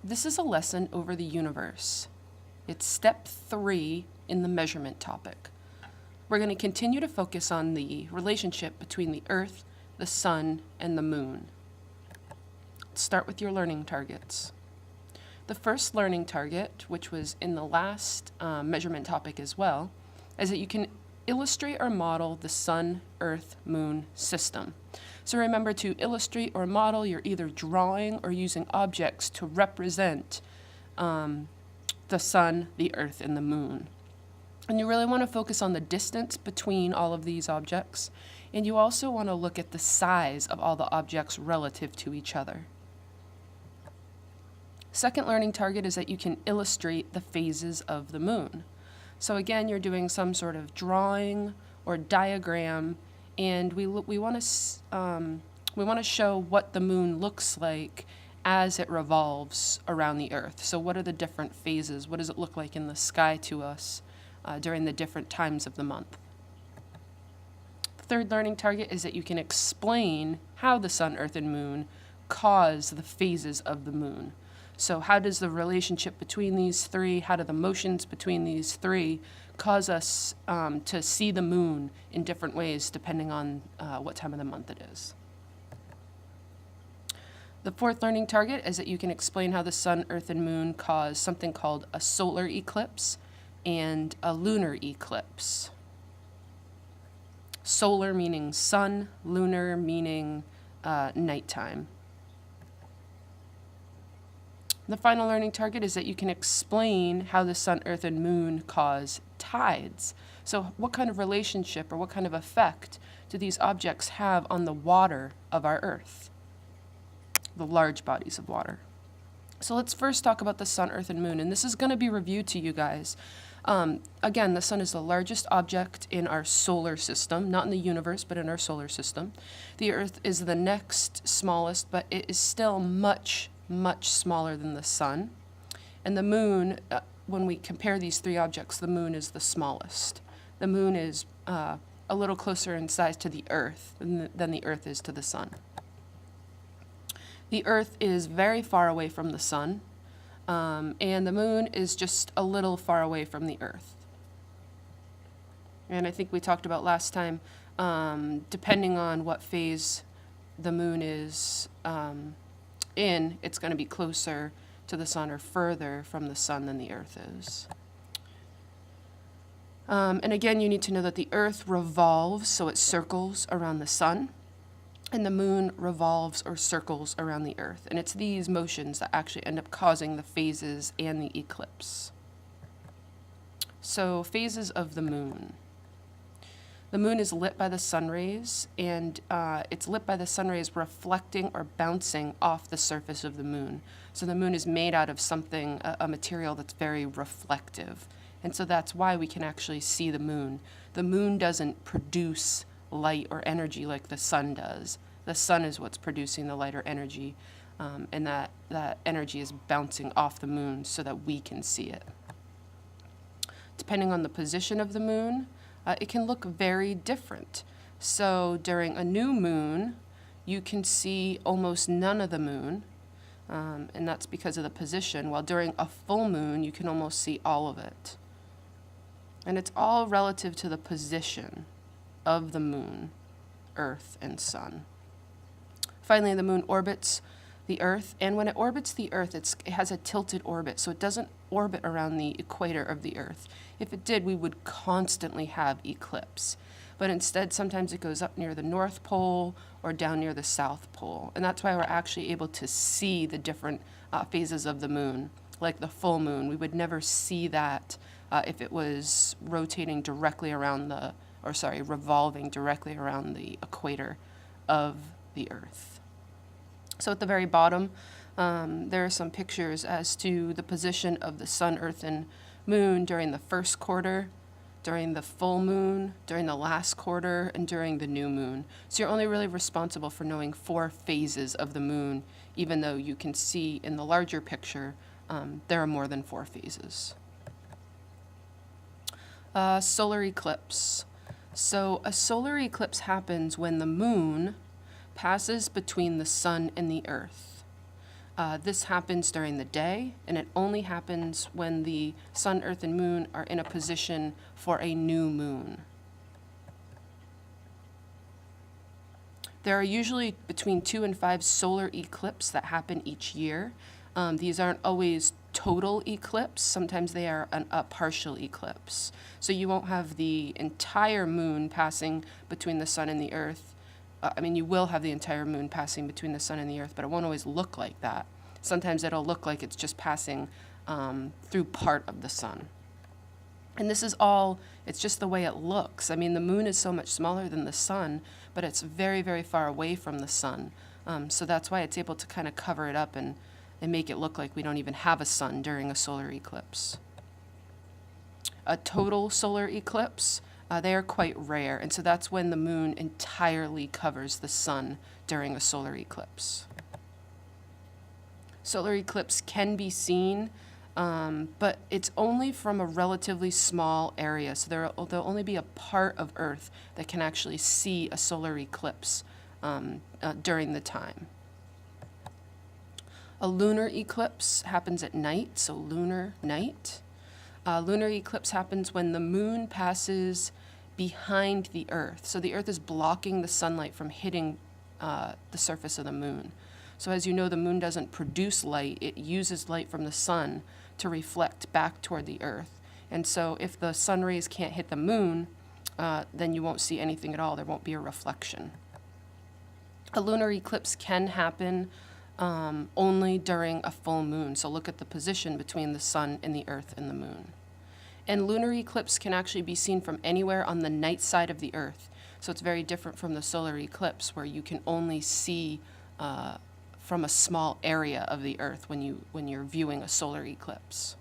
This is a lesson over the universe. It's step 3 in the measurement topic. We're going to continue to focus on the relationship between the Earth, the Sun, and the Moon. Let's start with your learning targets. The first learning target, which was in the last measurement topic as well, is that you can illustrate or model the Sun, Earth, Moon system. So remember, to illustrate or model, you're either drawing or using objects to represent the Sun, the Earth, and the Moon. And you really want to focus on the distance between all of these objects, and you also want to look at the size of all the objects relative to each other. Second learning target is that you can illustrate the phases of the moon. So again, you're doing some sort of drawing or diagram, and we want to show what the moon looks like as it revolves around the Earth. So what are the different phases? What does it look like in the sky to us during the different times of the month? The third learning target is that you can explain how the Sun, Earth, and Moon cause the phases of the moon. So how does the relationship between these three, how do the motions between these three cause us to see the moon in different ways depending on what time of the month it is? The fourth learning target is that you can explain how the Sun, Earth, and Moon cause something called a solar eclipse and a lunar eclipse. Solar meaning sun, lunar meaning nighttime. The final learning target is that you can explain how the Sun, Earth, and Moon cause tides. So what kind of relationship or what kind of effect do these objects have on the water of our Earth, the large bodies of water? So let's first talk about the Sun, Earth, and Moon, and this is going to be reviewed to you guys. Again, the Sun is the largest object in our solar system, not in the universe, but in our solar system. The Earth is the next smallest, but it is still much smaller than the Sun. And the Moon, when we compare these three objects, the Moon is the smallest. The Moon is a little closer in size to the Earth than the Earth is to the Sun. The Earth is very far away from the Sun, and the Moon is just a little far away from the Earth. And I think we talked about last time, depending on what phase the Moon is in, it's going to be closer to the Sun or further from the Sun than the Earth is. And again, you need to know that the Earth revolves, so it circles around the Sun, and the Moon revolves or circles around the Earth. And it's these motions that actually end up causing the phases and the eclipse. So, phases of the Moon. The Moon is lit by the sun rays, and it's lit by the sun rays reflecting or bouncing off the surface of the Moon. So the Moon is made out of something, a material that's very reflective. And so that's why we can actually see the Moon. The Moon doesn't produce light or energy like the Sun does. The Sun is what's producing the light or energy, and that energy is bouncing off the Moon so that we can see it. Depending on the position of the Moon, it can look very different. So during a new moon, you can see almost none of the moon, and that's because of the position, while during a full moon, you can almost see all of it. And it's all relative to the position of the Moon, Earth, and Sun. Finally, the Moon orbits the Earth, and when it orbits the Earth, it has a tilted orbit, so it doesn't orbit around the equator of the Earth. If it did, we would constantly have eclipse. But instead, sometimes it goes up near the North Pole or down near the South Pole. And that's why we're actually able to see the different phases of the Moon, like the full moon. We would never see that if it was rotating directly around revolving directly around the equator of the Earth. So at the very bottom, there are some pictures as to the position of the Sun, Earth, and Moon during the first quarter, during the full moon, during the last quarter, and during the new moon. So you're only really responsible for knowing 4 phases of the moon, even though you can see in the larger picture there are more than 4 phases. Solar eclipse. So a solar eclipse happens when the moon passes between the sun and the earth. This happens during the day, and it only happens when the sun, earth, and moon are in a position for a new moon. There are usually between 2 and 5 solar eclipses that happen each year. These aren't always total eclipse. Sometimes they are a partial eclipse. So you won't have the entire moon passing between the sun and the earth. You will have the entire moon passing between the sun and the earth, but it won't always look like that. Sometimes it'll look like it's just passing through part of the sun. And this is all, it's just the way it looks. The moon is so much smaller than the sun, but it's very, very far away from the sun. So that's why it's able to kind of cover it up and make it look like we don't even have a sun during a solar eclipse. A total solar eclipse, they are quite rare, and so that's when the moon entirely covers the sun during a solar eclipse. Solar eclipse can be seen, but it's only from a relatively small area, so there'll only be a part of Earth that can actually see a solar eclipse during the time. A lunar eclipse happens at night, so lunar night. Lunar eclipse happens when the moon passes behind the Earth. So the Earth is blocking the sunlight from hitting the surface of the moon. So as you know, the moon doesn't produce light. It uses light from the sun to reflect back toward the Earth. And so if the sun rays can't hit the moon, then you won't see anything at all. There won't be a reflection. A lunar eclipse can happen only during a full moon. So look at the position between the sun and the Earth and the moon. And lunar eclipse can actually be seen from anywhere on the night side of the Earth. So it's very different from the solar eclipse, where you can only see from a small area of the Earth when you're viewing a solar eclipse.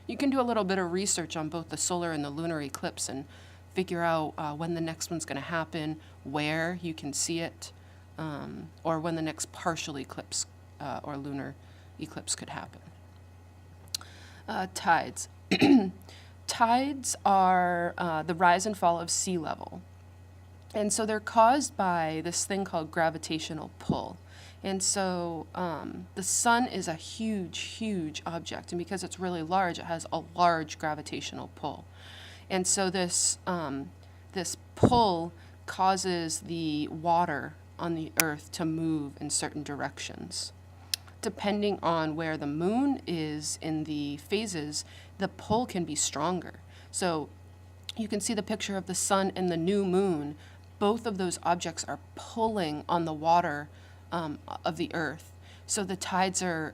You can do a little bit of research on both the solar and the lunar eclipse and figure out when the next one's going to happen, where you can see it, or when the next partial eclipse or lunar eclipse could happen. Tides. Tides are the rise and fall of sea level. And so they're caused by this thing called gravitational pull. And so the sun is a huge, huge object. And because it's really large, it has a large gravitational pull. And so this pull causes the water on the Earth to move in certain directions. Depending on where the moon is in the phases, the pull can be stronger. So you can see the picture of the sun and the new moon. Both of those objects are pulling on the water of the Earth. So the tides are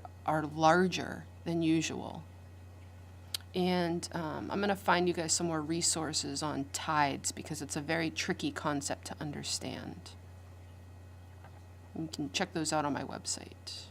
larger than usual. And I'm going to find you guys some more resources on tides because it's a very tricky concept to understand. You can check those out on my website.